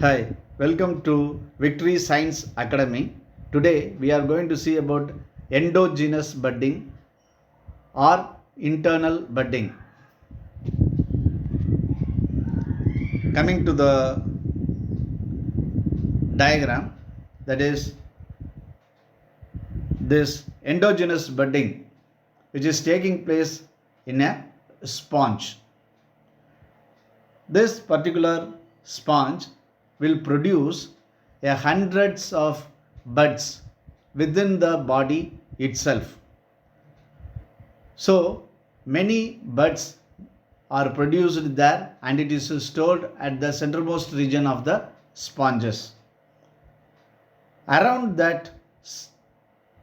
Hi, welcome to Victory Science Academy. Today we are going to see about endogenous budding or internal budding. Coming to the diagram, that is this endogenous budding which is taking place in a sponge. This particular sponge will produce hundreds of buds within the body itself. So many buds are produced there and it is stored at the centermost region of the sponges. Around that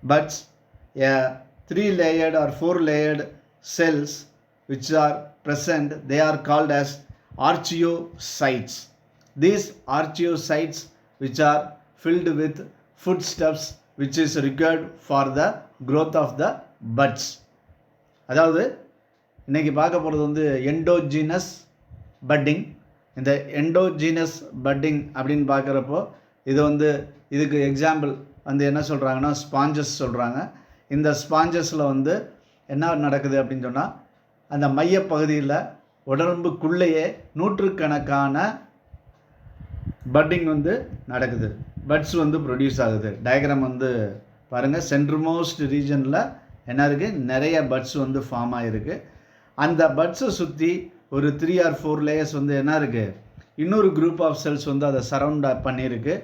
buds, a 3-layered or 4-layered cells which are present, they are called as archaeocytes. These archaeocytes which are filled with foodstuffs which is required for the growth of the buds. அதாவது இன்னைக்கு பார்க்க போகிறது வந்து endogenous padding. இந்த endogenous padding அப்படின்னு பார்க்குறப்போ இது வந்து இதுக்கு எக்ஸாம்பிள் வந்து என்ன சொல்கிறாங்கன்னா ஸ்பாஞ்சஸ் சொல்கிறாங்க. இந்த ஸ்பாஞ்சஸில் வந்து என்ன நடக்குது அப்படின்னு சொன்னால் அந்த மையப்பகுதியில் உடம்புக்குள்ளேயே நூற்றுக்கணக்கான பட்டிங் வந்து நடக்குது, பட்ஸ் வந்து ப்ரொடியூஸ் ஆகுது. டயக்ராம் வந்து பாருங்கள், சென்ட்ரமோஸ்ட் ரீஜனில் என்ன இருக்குது, நிறைய பட்ஸ் வந்து ஃபார்ம் ஆகிருக்கு. அந்த பட்ஸை சுற்றி ஒரு 3 or 4 லேயர்ஸ் வந்து என்ன இருக்குது, இன்னொரு குரூப் ஆஃப் செல்ஸ் வந்து அதை சரவுண்ட் பண்ணியிருக்கு.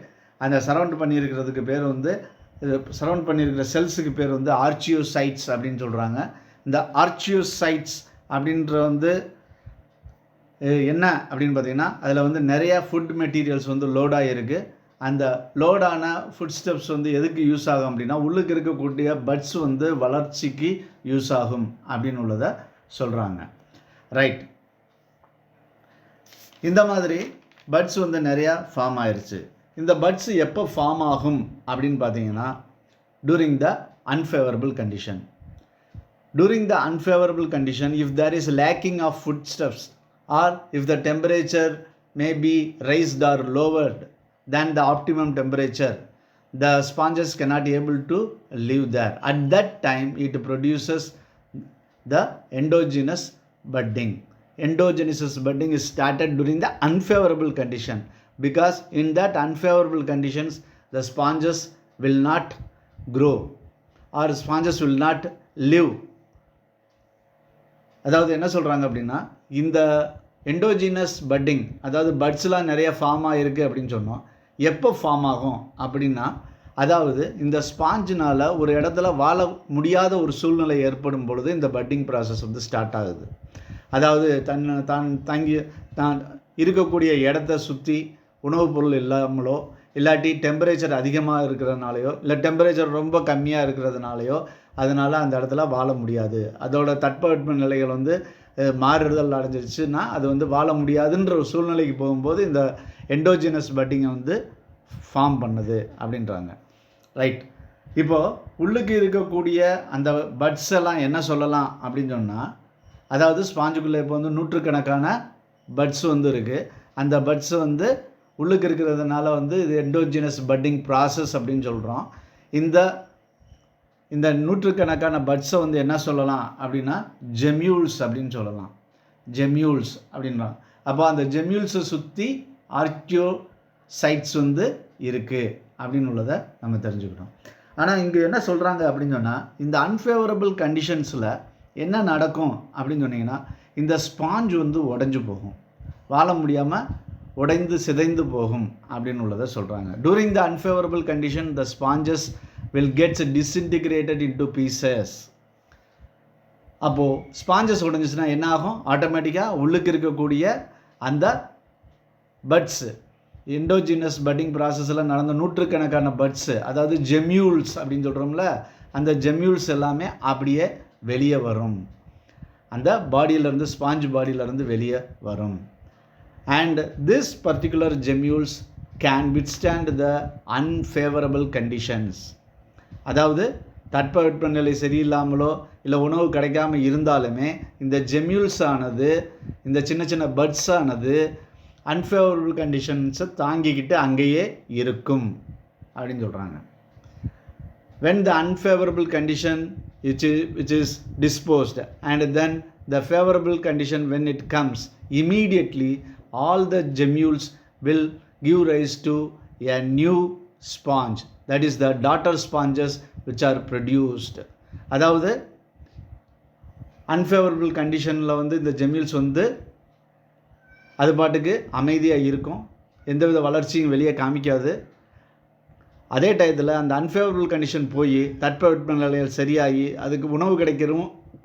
அந்த சரவுண்ட் பண்ணியிருக்கிறதுக்கு பேர் வந்து சரவுண்ட் பண்ணியிருக்கிற செல்ஸுக்கு பேர் வந்து ஆர்ச்சியோசைட்ஸ் அப்படின்னு சொல்கிறாங்க. இந்த ஆர்ச்சியோசைட்ஸ் அப்படின்ற வந்து என்ன அப்படின்னு பார்த்தீங்கன்னா அதில் வந்து நிறையா ஃபுட் மெட்டீரியல்ஸ் வந்து லோடாக இருக்குது. அந்த லோடான ஃபுட் ஸ்டெப்ஸ் வந்து எதுக்கு யூஸ் ஆகும் அப்படின்னா உள்ளுக்கு இருக்கக்கூடிய பட்ஸ் வந்து வளர்ச்சிக்கு யூஸ் ஆகும் அப்படின்னு உள்ளதை சொல்கிறாங்க. ரைட், இந்த மாதிரி பட்ஸ் வந்து நிறையா ஃபார்ம் ஆயிடுச்சு. இந்த பட்ஸ் எப்போ ஃபார்ம் ஆகும் அப்படின்னு பார்த்தீங்கன்னா during the unfavourable condition. During the unfavorable condition, if there is lacking of foodstuffs or if the temperature may be raised or lowered than the optimum temperature, the sponges cannot able to live there. At that time, it produces the endogenous budding. Endogenous budding is started during the unfavorable condition, because in that unfavorable conditions, the sponges will not grow or sponges will not live. அதாவது என்ன சொல்கிறாங்க அப்படின்னா இந்த endogenous padding, அதாவது பட்ஸ்லாம் நிறைய form ஆகிருக்கு அப்படின்னு சொன்னோம். எப்போ ஃபார்ம் ஆகும் அப்படின்னா, அதாவது இந்த ஸ்பாஞ்சினால் ஒரு இடத்துல வாழ முடியாத ஒரு சூழ்நிலை ஏற்படும் பொழுது இந்த பட்டிங் ப்ராசஸ் வந்து ஸ்டார்ட் ஆகுது. அதாவது தான் இருக்கக்கூடிய இடத்த சுற்றி உணவுப் பொருள் இல்லாமலோ இல்லாட்டி டெம்பரேச்சர் அதிகமாக இருக்கிறதுனாலையோ இல்லை டெம்பரேச்சர் ரொம்ப கம்மியாக இருக்கிறதுனாலையோ அதனால் அந்த இடத்துல வாழ முடியாது. அதோட தட்பவெட்ப நிலைகள் வந்து மாறுதல் அடைஞ்சிருச்சுன்னா அது வந்து வாழ முடியாதுன்ற ஒரு சூழ்நிலைக்கு போகும்போது இந்த எண்டோஜினஸ் பட்டிங்கை வந்து ஃபார்ம் பண்ணுது அப்படின்றாங்க. ரைட், இப்போது உள்ளுக்கு இருக்கக்கூடிய அந்த பட்ஸ் எல்லாம் என்ன சொல்லலாம் அப்படின்னு சொன்னால், அதாவது ஸ்பாஞ்சுக்குள்ளே இப்போ வந்து நூற்றுக்கணக்கான பட்ஸ் வந்து இருக்குது. அந்த பட்ஸ் வந்து உள்ளுக்கு இருக்கிறதுனால வந்து இது எண்டோஜினஸ் பட்டிங் ப்ராசஸ் அப்படின்னு சொல்கிறோம். இந்த நூற்றுக்கணக்கான பட்ஸை வந்து என்ன சொல்லலாம் அப்படின்னா ஜெம்யூல்ஸ் அப்படின்னு சொல்லலாம். ஜெம்யூல்ஸ் அப்படின்றாங்க. அப்போ அந்த ஜெம்யூல்ஸை சுற்றி ஆர்க்கியோசைட்ஸ் வந்து இருக்குது அப்படின்னு உள்ளதை நம்ம தெரிஞ்சுக்கிட்டோம். ஆனால் இங்கே என்ன சொல்கிறாங்க அப்படின்னு சொன்னால், இந்த அன்ஃபேவரபிள் கண்டிஷன்ஸில் என்ன நடக்கும் அப்படின்னு சொன்னீங்கன்னா இந்த ஸ்பாஞ்ச் வந்து உடைஞ்சு போகும், வாழ முடியாமல் உடைந்து சிதைந்து போகும் அப்படின்னு உள்ளதை சொல்கிறாங்க. During the unfavourable condition the sponges will get disintegrated into pieces. அப்போது ஸ்பாஞ்சஸ் உடைஞ்சிச்சுன்னா என்ன ஆகும், ஆட்டோமேட்டிக்காக உள்ளுக்கு இருக்கக்கூடிய அந்த பட்ஸு எண்டோஜினஸ் பட்டிங் ப்ராசஸில் நடந்த நூற்றுக்கணக்கான பட்ஸு, அதாவது ஜெம்யூல்ஸ் அப்படின்னு சொல்கிறோம்ல, அந்த ஜெம்யூல்ஸ் எல்லாமே அப்படியே வெளியே வரும், அந்த பாடியிலேருந்து ஸ்பாஞ்ச் பாடியிலேருந்து வெளியே வரும். And this particular gemmules can withstand the unfavorable conditions. அதாவது தட்பவெப்பநிலை சரியில்லாமலோ இல்லை உணவு கிடைக்காமல் இருந்தாலுமே இந்த ஜெம்யூல்ஸ் ஆனது, இந்த சின்ன சின்ன பட்ஸ் ஆனது அன்ஃபேவரபிள் கண்டிஷன்ஸை தாங்கிக்கிட்டு அங்கேயே இருக்கும் அப்படின்னு சொல்கிறாங்க. When the unfavorable condition which is disposed and then the favorable condition when it comes, immediately all the gemmules will give rise to a new sponge, that is the daughter sponges which are produced. அதாவது unfavorable conditionல வந்து இந்த gemmules வந்து அது பாட்டுக்கு அமைதியாக இருக்கும், எந்தவித வளர்ச்சியும் வெளியே காமிக்காது. அதே டயத்தில் அந்த அன்ஃபேவரபிள் கண்டிஷன் போய் தட்பவெட்ப நிலைகள் சரியாகி அதுக்கு உணவு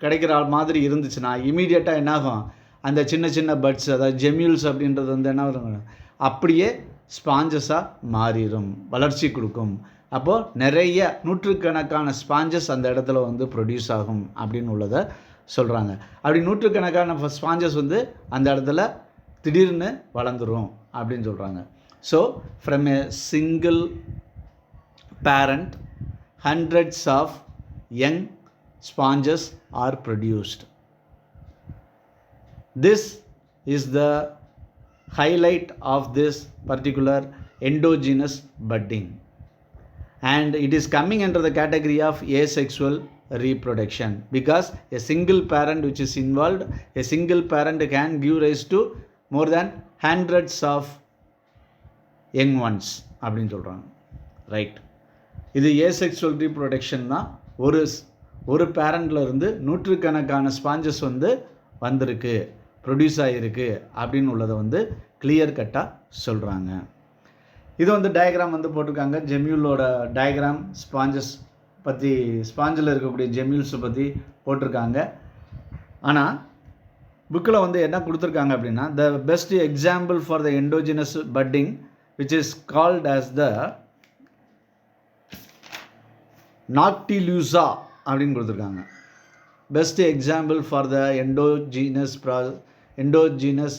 கிடைக்கிற மாதிரி இருந்துச்சுன்னா இமீடியட்டாக என்னாகும், அந்த சின்ன சின்ன பட்ஸ் அதாவது ஜெம்யூல்ஸ் அப்படின்றது வந்து என்ன வரும், அப்படியே ஸ்பாஞ்சஸாக மாறிடும், வளர்ச்சி கொடுக்கும். அப்போது நிறைய நூற்றுக்கணக்கான ஸ்பாஞ்சஸ் அந்த இடத்துல வந்து ப்ரொடியூஸ் ஆகும் அப்படின்னு உள்ளதை சொல்கிறாங்க. அப்படி நூற்றுக்கணக்கான ஸ்பாஞ்சஸ் வந்து அந்த இடத்துல திடீர்னு வளர்ந்துடும் அப்படின்னு சொல்கிறாங்க. So from a single parent, hundreds of young sponges are produced. This is the highlight of this particular endogenous budding, and it is coming under the category of asexual reproduction because a single parent which is involved, a single parent can give rise to more than hundreds of young ones அப்படின்னு சொல்கிறாங்க. Right, இது asexual reproduction தான். ஒரு பேரண்ட்ல இருந்து நூற்றுக்கணக்கான sponges வந்து வந்திருக்கு, produce ஆகிருக்கு அப்படின்னு உள்ளதை வந்து கிளியர் கட்டாக சொல்கிறாங்க. இது வந்து டயக்ராம் வந்து போட்டிருக்காங்க, ஜெம்யூலோட டயக்ராம், ஸ்பாஞ்சஸ் பற்றி, ஸ்பாஞ்சில் இருக்கக்கூடிய ஜெம்யூல்ஸை பற்றி போட்டிருக்காங்க. ஆனால் புக்கில் வந்து என்ன கொடுத்துருக்காங்க அப்படின்னா, the best example for the endogenous budding which is called as the Noctiluca அப்படின்னு கொடுத்துருக்காங்க. Best example for the endogenous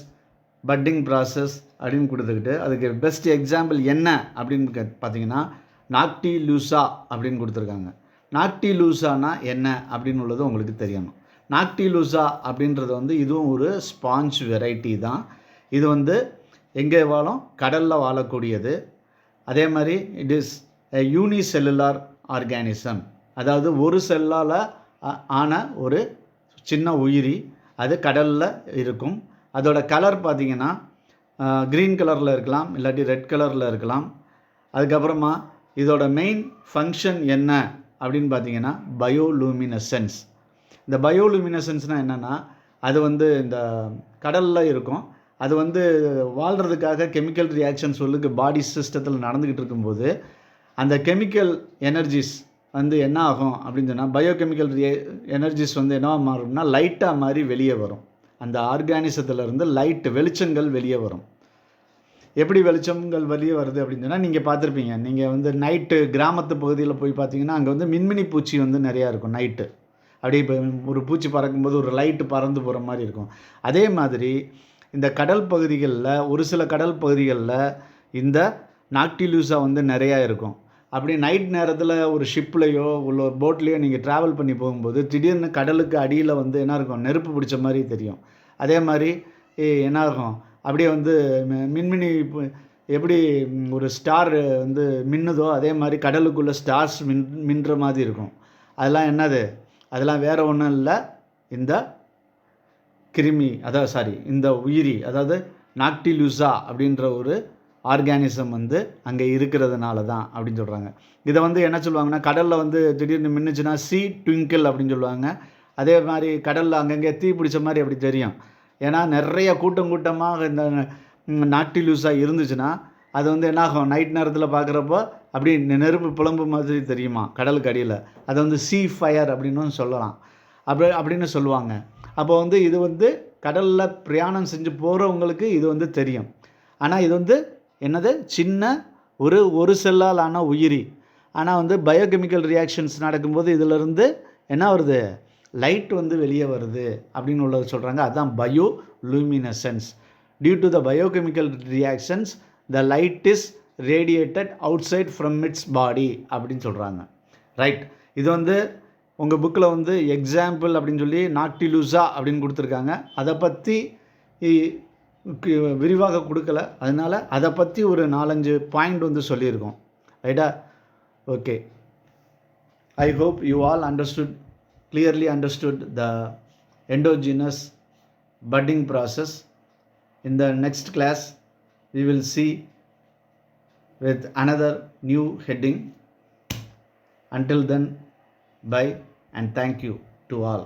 budding process அப்படின்னு கொடுத்துக்கிட்டு அதுக்கு பெஸ்ட் எக்ஸாம்பிள் என்ன அப்படின்னு பார்த்தீங்கன்னா நாக்டிலூசா அப்படின்னு கொடுத்துருக்காங்க. நாக்டிலூசானா என்ன அப்படின்னு உள்ளது உங்களுக்கு தெரியணும். நாக்டிலூசா அப்படின்றது வந்து இதுவும் ஒரு ஸ்பாஞ்ச் வெரைட்டி தான். இது வந்து எங்கே வாழும், கடலில் வாழக்கூடியது. அதே மாதிரி it is a unicellular organism, அதாவது ஒரு செல்லால் ஆன ஒரு சின்ன உயிரி. அது கடலில் இருக்கும். அதோட கலர் பார்த்திங்கன்னா க்ரீன் கலரில் இருக்கலாம், இல்லாட்டி ரெட் கலரில் இருக்கலாம். அதுக்கப்புறமா இதோட மெயின் ஃபங்க்ஷன் என்ன அப்படின்னு பார்த்தீங்கன்னா பயோலூமினசன்ஸ். இந்த பயோலூமினசன்ஸ்னால் என்னென்னா, அது வந்து இந்த கடலில் இருக்கும். அது வந்து வாழ்கிறதுக்காக கெமிக்கல் ரியாக்ஷன்ஸ் சொல்லுக்கு பாடி சிஸ்டத்தில் நடந்துக்கிட்டு இருக்கும்போது அந்த கெமிக்கல் எனர்ஜிஸ் வந்து என்ன ஆகும் அப்படின்னு சொன்னால், பயோகெமிக்கல் எனர்ஜிஸ் வந்து என்ன மாறும்னா லைட்டாக மாதிரி வெளியே வரும். அந்த ஆர்கானிசத்துலேருந்து வெளிச்சங்கள் வெளியே வரும். எப்படி வெளிச்சங்கள் வெளியே வருது அப்படின்னு சொன்னால், நீங்கள் பார்த்துருப்பீங்க, நீங்கள் வந்து நைட்டு கிராமத்து பகுதியில் போய் பார்த்தீங்கன்னா அங்கே வந்து மின்மினி பூச்சி வந்து நிறையா இருக்கும். நைட்டு அப்படியே இப்போ ஒரு பூச்சி பறக்கும்போது ஒரு லைட்டு பறந்து போகிற மாதிரி இருக்கும். அதே மாதிரி இந்த கடல் பகுதிகளில், ஒரு சில கடல் பகுதிகளில் இந்த நாக்டிலூசா வந்து நிறையா இருக்கும். அப்படி நைட் நேரத்தில் ஒரு ஷிப்லேயோ உள்ள போட்லேயோ நீங்கள் ட்ராவல் பண்ணி போகும்போது திடீர்னு கடலுக்கு அடியில் வந்து என்ன இருக்கும், நெருப்பு பிடிச்ச மாதிரி தெரியும். அதே மாதிரி என்ன ஆகும், அப்படியே வந்து மின்மினி எப்படி ஒரு ஸ்டார் வந்து மின்னுதோ அதே மாதிரி கடலுக்குள்ளே ஸ்டார்ஸ் மின்ற மாதிரி இருக்கும். அதெல்லாம் என்னது, அதெல்லாம் வேறு ஒன்றும் இல்லை, இந்த கிருமி, இந்த உயிரி, அதாவது நாக்டிலூசா அப்படின்ற ஒரு ஆர்கானிசம் வந்து அங்கே இருக்கிறதுனால தான் அப்படின்னு சொல்கிறாங்க. இதை வந்து என்ன சொல்லுவாங்கன்னா, கடலில் வந்து திடீர்னு மின்னுச்சுன்னா சீ ட்விங்கிள் அப்படின்னு சொல்லுவாங்க. அதே மாதிரி கடலில் அங்கங்கே தீ பிடிச்ச மாதிரி அப்படி தெரியும். ஏன்னா நிறைய கூட்டமாக இந்த நாக்டிலூசா இருந்துச்சுன்னா அது வந்து என்னாகும், நைட் நேரத்தில் பார்க்குறப்போ அப்படி நெருப்பு புலம்பு மாதிரி தெரியுமா கடலுக்கு அடியில். அதை வந்து சீ ஃபயர் அப்படின்னு சொல்லலாம், அப்படின்னு சொல்லுவாங்க. அப்போ வந்து இது வந்து கடலில் பிரயாணம் செஞ்சு போகிறவங்களுக்கு இது வந்து தெரியும். ஆனால் இது வந்து என்னது, சின்ன ஒரு செல்லால் ஆன உயிரி. ஆனால் வந்து பயோகெமிக்கல் ரியாக்ஷன்ஸ் நடக்கும்போது இதிலிருந்து என்ன வருது, லைட் வந்து வெளியே வருது அப்படின்னு உள்ளது சொல்கிறாங்க. அதுதான் bioluminescence. Due to the biochemical reactions the light is radiated outside from its body அப்படின்னு சொல்கிறாங்க. ரைட், இது வந்து உங்கள் புக்கில் வந்து எக்ஸாம்பிள் அப்படின்னு சொல்லி நாக்டிலூசா அப்படின்னு கொடுத்துருக்காங்க. அதை பற்றி விரிவாக கொடுக்கல. அதனால் அதை பற்றி ஒரு 4-5 பாயிண்ட் வந்து சொல்லியிருக்கோம். ரைட்டா? Okay. I hope you all clearly understood the endogenous budding process. In the next class, we will see with another new heading. Until then, bye and thank you to all.